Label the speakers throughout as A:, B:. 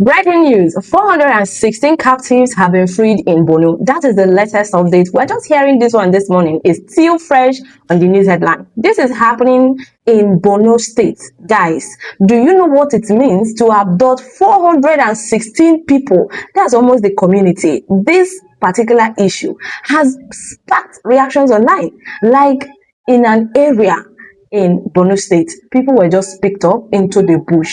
A: Breaking news, 416 captives have been freed in Borno. That is the latest update. We're just hearing this one this morning. It's still fresh on the news headline. This is happening in Borno State. Guys, do you know what it means to abduct 416 people? That's almost the community. This particular issue has sparked reactions online. Like in an area in Borno State, people were just picked up into the bush.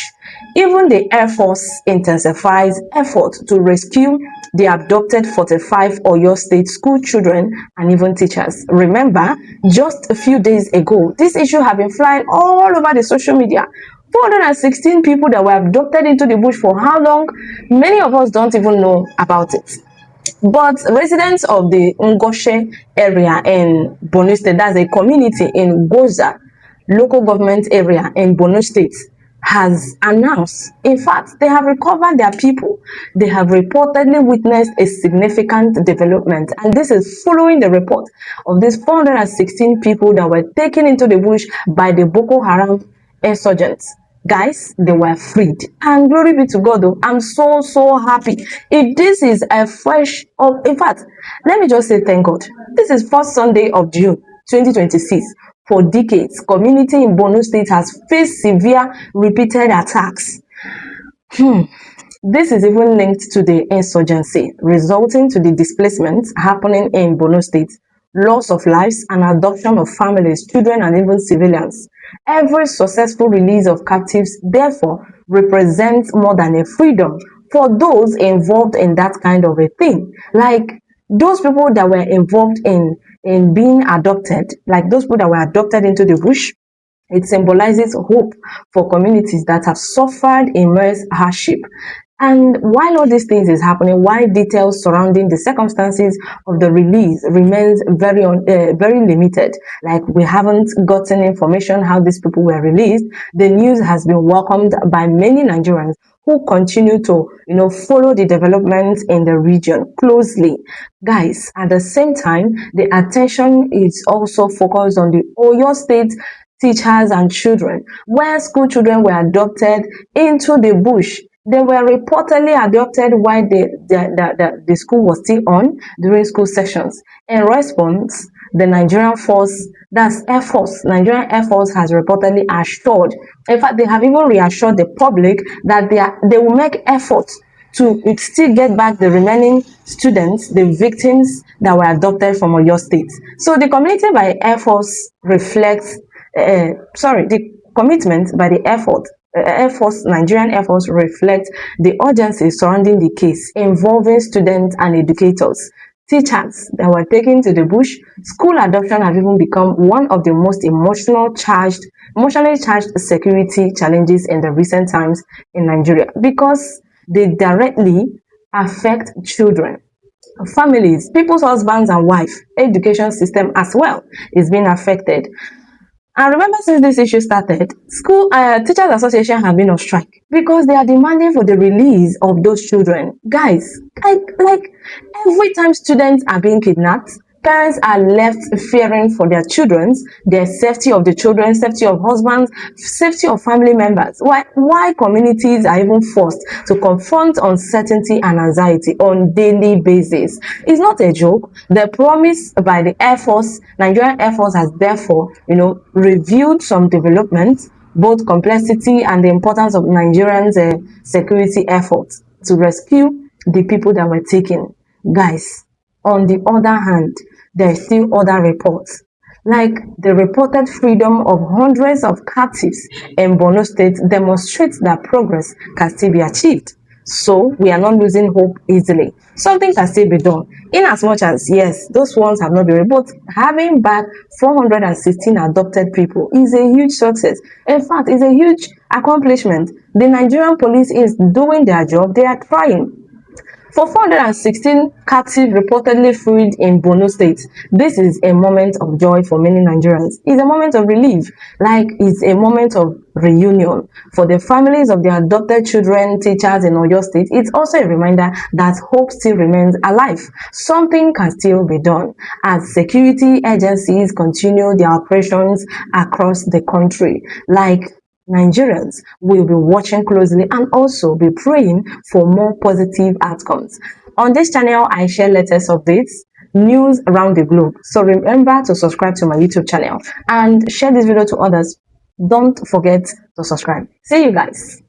A: Even the Air Force intensifies effort to rescue the abducted 45 Oyo State school children and even teachers. Remember, just a few days ago, this issue had been flying all over the social media. 416 people that were abducted into the bush for how long? Many of us don't even know about it. But residents of the Ngoshe area in Borno State, that's a community in Goza local government area in Borno State, has announced, in fact, they have recovered their people. They have reportedly witnessed a significant development, and this is following the report of these 416 people that were taken into the bush by the Boko Haram insurgents. Guys, they were freed, and glory be to God. Though I'm so happy. If this is a fresh, in fact, let me just say thank God. This is first Sunday of June 2026. For decades, community in Borno State has faced severe repeated attacks. This is even linked to the insurgency, resulting to the displacement happening in Borno State, loss of lives and adoption of families, children and even civilians. Every successful release of captives, therefore, represents more than a freedom for those involved in that kind of a thing. Like those people that were involved in being adopted, like those people that were adopted into the bush, it symbolizes hope for communities that have suffered immense hardship. And while all these things is happening, while details surrounding the circumstances of the release remains very limited, like we haven't gotten information how these people were released, the news has been welcomed by many Nigerians who continue to, follow the developments in the region closely. Guys, at the same time, the attention is also focused on the Oyo State teachers and children, where school children were adopted into the bush. They were reportedly adopted while the school was still on during school sessions. In response, the Nigerian Force, that's Air Force, Nigerian Air Force has reportedly assured, in fact, they have even reassured the public that they will make efforts to still get back the remaining students, the victims that were adopted from Oyo State. So the community by Air Force reflects, the commitment by the Air Force, Nigerian Air Force reflects the urgency surrounding the case involving students and educators. Teachers that were taken to the bush, school adoption have even become one of the most emotionally charged security challenges in the recent times in Nigeria because they directly affect children, families, people's husbands and wives. Education system as well is being affected. And remember, since this issue started, school teachers association have been on strike because they are demanding for the release of those children. Guys, like every time students are being kidnapped, parents are left fearing for their safety of the children, safety of husbands, safety of family members. Why communities are even forced to confront uncertainty and anxiety on daily basis? It's not a joke. The promise by the Air Force, Nigerian Air Force, has therefore, reviewed some developments, both complexity and the importance of Nigerians' security efforts to rescue the people that were taken. Guys, on the other hand, there are still other reports, like the reported freedom of hundreds of captives in Borno State demonstrates that progress can still be achieved. So we are not losing hope easily. Something can still be done. In as much as, yes, those ones have not been reported, having back 416 adopted people is a huge success. In fact, it's a huge accomplishment. The Nigerian police is doing their job. They are trying. For 416 captives reportedly freed in Borno State, this is a moment of joy for many Nigerians. It's a moment of relief, like it's a moment of reunion. For the families of the adopted children, teachers in Oyo State, it's also a reminder that hope still remains alive. Something can still be done as security agencies continue their operations across the country. Like Nigerians will be watching closely and also be praying for more positive outcomes. On this channel, I share latest updates, news around the globe. So remember to subscribe to my YouTube channel and share this video to others. Don't forget to subscribe. See you guys.